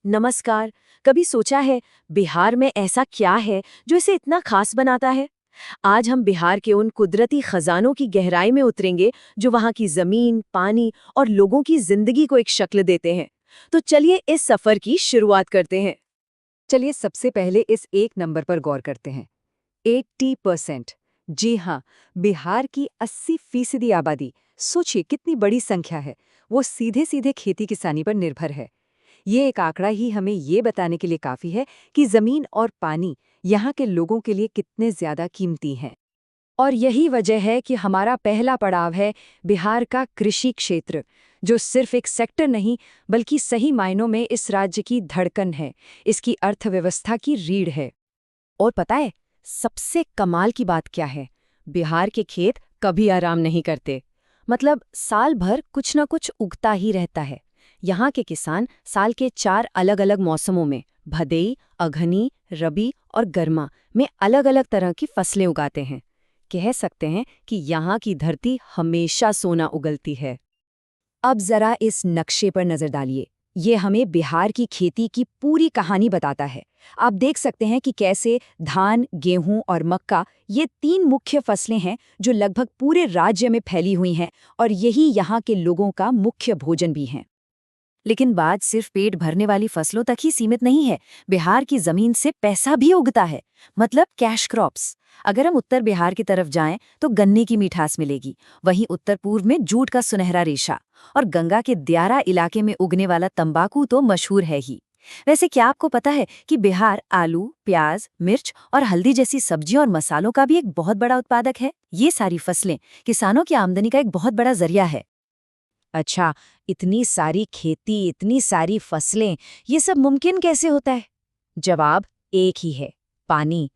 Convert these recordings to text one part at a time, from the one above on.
नमस्कार। कभी सोचा है बिहार में ऐसा क्या है जो इसे इतना खास बनाता है? आज हम बिहार के उन कुदरती खजानों की गहराई में उतरेंगे जो वहाँ की जमीन, पानी और लोगों की जिंदगी को एक शक्ल देते हैं। तो चलिए इस सफर की शुरुआत करते हैं। चलिए सबसे पहले इस एक नंबर पर गौर करते हैं। 80%। जी हाँ, बिहार की 80% आबादी, सोचिए कितनी बड़ी संख्या है, वो सीधे सीधे खेती किसानी पर निर्भर है। ये एक आंकड़ा ही हमें ये बताने के लिए काफी है कि जमीन और पानी यहाँ के लोगों के लिए कितने ज्यादा कीमती हैं। और यही वजह है कि हमारा पहला पड़ाव है बिहार का कृषि क्षेत्र, जो सिर्फ एक सेक्टर नहीं बल्कि सही मायनों में इस राज्य की धड़कन है, इसकी अर्थव्यवस्था की रीढ़ है। और पता है सबसे कमाल की बात क्या है? बिहार के खेत कभी आराम नहीं करते। मतलब साल भर कुछ न कुछ उगता ही रहता है। यहाँ के किसान साल के 4 अलग-अलग मौसमों में भदई, अघनी, रबी और गर्मा में अलग-अलग तरह की फसलें उगाते हैं। कह सकते हैं कि यहाँ की धरती हमेशा सोना उगलती है। अब जरा इस नक्शे पर नजर डालिए। ये हमें बिहार की खेती की पूरी कहानी बताता है। आप देख सकते हैं कि कैसे धान, गेहूं और मक्का, ये 3 मुख्य फसलें हैं जो लगभग पूरे राज्य में फैली हुई हैं और यही यहाँ के लोगों का मुख्य भोजन भी हैं। लेकिन बात सिर्फ पेट भरने वाली फसलों तक ही सीमित नहीं है। बिहार की जमीन से पैसा भी उगता है, मतलब कैश क्रॉप्स। अगर हम उत्तर बिहार की तरफ जाएं तो गन्ने की मिठास मिलेगी, वहीं उत्तर पूर्व में जूट का सुनहरा रेशा, और गंगा के दियारा इलाके में उगने वाला तंबाकू तो मशहूर है ही। वैसे क्या आपको पता है कि बिहार आलू, प्याज, मिर्च और हल्दी जैसी सब्जियों और मसालों का भी एक बहुत बड़ा उत्पादक है? ये सारी फसलें किसानों की आमदनी का एक बहुत बड़ा जरिया है। अच्छा, इतनी सारी खेती, इतनी सारी फसलें, ये सब मुमकिन कैसे होता है? जवाब एक ही है, पानी।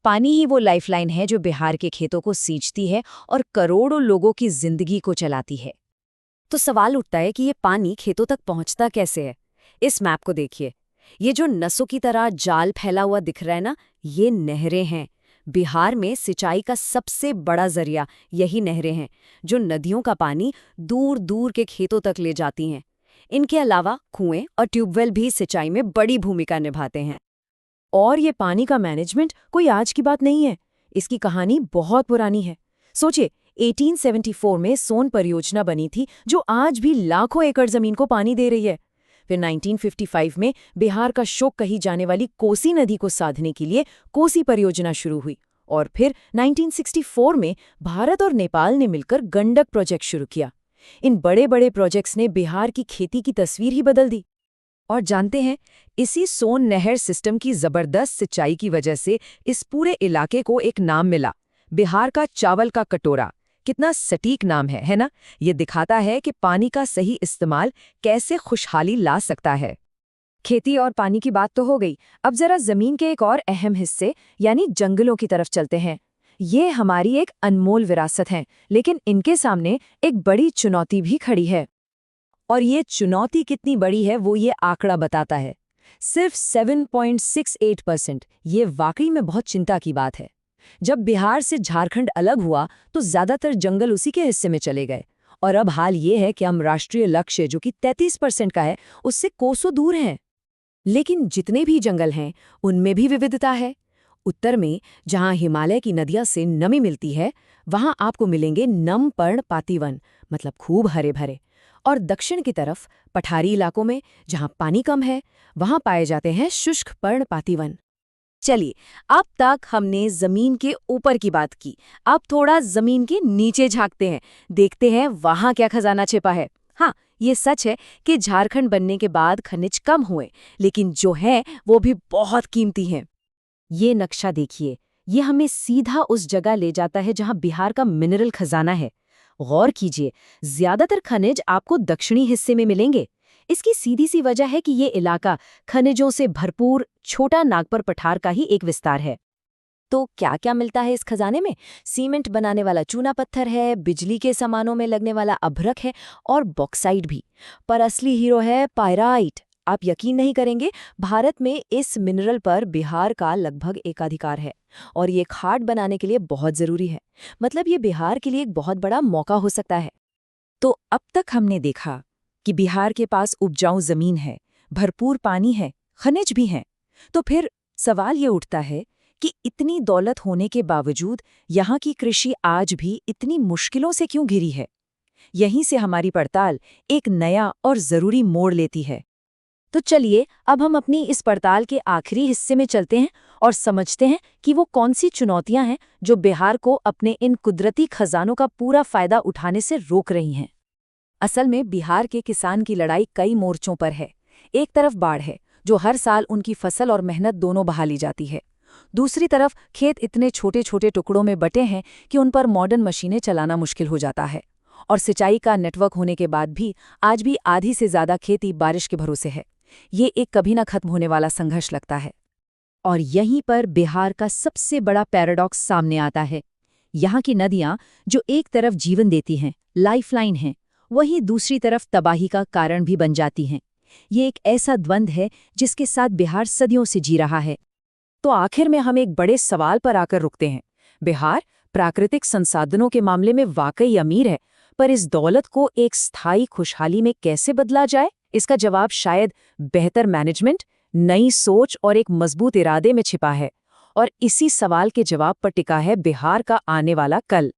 पानी ही वो लाइफलाइन है जो बिहार के खेतों को सींचती है और करोड़ों लोगों की जिंदगी को चलाती है। तो सवाल उठता है कि ये पानी खेतों तक पहुंचता कैसे है? इस मैप को देखिए। ये जो नसों की तरह जाल फैला हुआ दिख रहा है ना, ये नहरें हैं। बिहार में सिंचाई का सबसे बड़ा जरिया यही नहरें हैं, जो नदियों का पानी दूर दूर के खेतों तक ले जाती हैं। इनके अलावा कुएं और ट्यूबवेल भी सिंचाई में बड़ी भूमिका निभाते हैं। और ये पानी का मैनेजमेंट कोई आज की बात नहीं है। इसकी कहानी बहुत पुरानी है। सोचिए, 1874 में सोन परियोजना बनी थी जो आज भी लाखों एकड़ जमीन को पानी दे रही है। फिर 1955 में बिहार का शोक कही जाने वाली कोसी नदी को साधने के लिए कोसी परियोजना शुरू हुई। और फिर 1964 में भारत और नेपाल ने मिलकर गंडक प्रोजेक्ट शुरू किया। इन बड़े बड़े प्रोजेक्ट्स ने बिहार की खेती की तस्वीर ही बदल दी। और जानते हैं, इसी सोन नहर सिस्टम की जबरदस्त सिंचाई की वजह से इस पूरे इलाके को एक नाम मिला, बिहार का चावल का कटोरा। कितना सटीक नाम है ना? ये दिखाता है कि पानी का सही इस्तेमाल कैसे खुशहाली ला सकता है। खेती और पानी की बात तो हो गई, अब जरा जमीन के एक और अहम हिस्से यानी जंगलों की तरफ चलते हैं। ये हमारी एक अनमोल विरासत है, लेकिन इनके सामने एक बड़ी चुनौती भी खड़ी है। और ये चुनौती कितनी बड़ी है वो ये आंकड़ा बताता है। सिर्फ 7.68%। ये वाकई में बहुत चिंता की बात है। जब बिहार से झारखंड अलग हुआ तो ज्यादातर जंगल उसी के हिस्से में चले गए, और अब हाल ये है कि हम राष्ट्रीय लक्ष्य जो कि 33% का है, उससे कोसों दूर हैं। लेकिन जितने भी जंगल हैं उनमें भी विविधता है। उत्तर में जहां हिमालय की नदियां से नमी मिलती है, वहां आपको मिलेंगे नम पर्णपाती वन, मतलब खूब हरे भरे। और दक्षिण की तरफ पठारी इलाकों में जहां पानी कम है, वहां पाए जाते हैं शुष्क पर्णपाती वन। चलिए, अब तक हमने जमीन के ऊपर की बात की। अब थोड़ा जमीन के नीचे झांकते हैं, देखते हैं वहां क्या खजाना छिपा है। हाँ, ये सच है कि झारखंड बनने के बाद खनिज कम हुए, लेकिन जो है वो भी बहुत कीमती हैं। ये नक्शा देखिए, ये हमें सीधा उस जगह ले जाता है जहां बिहार का मिनरल खजाना है। गौर कीजिए, ज्यादातर खनिज आपको दक्षिणी हिस्से में मिलेंगे। इसकी सीधी सी वजह है कि ये इलाका खनिजों से भरपूर छोटा नागपर पठार का ही एक विस्तार है। तो क्या क्या मिलता है इस खजाने में? सीमेंट बनाने वाला चूना पत्थर है, बिजली के सामानों में लगने वाला अभ्रक है, और बॉक्साइट भी। पर असली हीरो है पायराइट। आप यकीन नहीं करेंगे, भारत में इस मिनरल पर बिहार का लगभग एकाधिकार है, और ये खाद बनाने के लिए बहुत जरूरी है। मतलब ये बिहार के लिए एक बहुत बड़ा मौका हो सकता है। तो अब तक हमने देखा कि बिहार के पास उपजाऊ जमीन है, भरपूर पानी है, खनिज भी हैं। तो फिर सवाल ये उठता है कि इतनी दौलत होने के बावजूद यहाँ की कृषि आज भी इतनी मुश्किलों से क्यों घिरी है? यहीं से हमारी पड़ताल एक नया और ज़रूरी मोड़ लेती है। तो चलिए अब हम अपनी इस पड़ताल के आखिरी हिस्से में चलते हैं और समझते हैं कि वो कौन सी चुनौतियां हैं जो बिहार को अपने इन कुदरती खजानों का पूरा फायदा उठाने से रोक रही हैं। असल में बिहार के किसान की लड़ाई कई मोर्चों पर है। एक तरफ बाढ़ है, जो हर साल उनकी फसल और मेहनत दोनों बहा ली जाती है। दूसरी तरफ खेत इतने छोटे छोटे टुकड़ों में बटे हैं कि उन पर मॉडर्न मशीनें चलाना मुश्किल हो जाता है। और सिंचाई का नेटवर्क होने के बाद भी आज भी आधी से ज़्यादा खेती बारिश के भरोसे है। ये एक कभी न खत्म होने वाला संघर्ष लगता है। और यहीं पर बिहार का सबसे बड़ा पैराडॉक्स सामने आता है। यहाँ की नदियाँ जो एक तरफ जीवन देती हैं, लाइफलाइन हैं, वहीं दूसरी तरफ तबाही का कारण भी बन जाती हैं। ये एक ऐसा द्वंद्व है जिसके साथ बिहार सदियों से जी रहा है। तो आखिर में हम एक बड़े सवाल पर आकर रुकते हैं। बिहार प्राकृतिक संसाधनों के मामले में वाकई अमीर है, पर इस दौलत को एक स्थायी खुशहाली में कैसे बदला जाए? इसका जवाब शायद बेहतर मैनेजमेंट, नई सोच और एक मजबूत इरादे में छिपा है। और इसी सवाल के जवाब पर टिका है बिहार का आने वाला कल।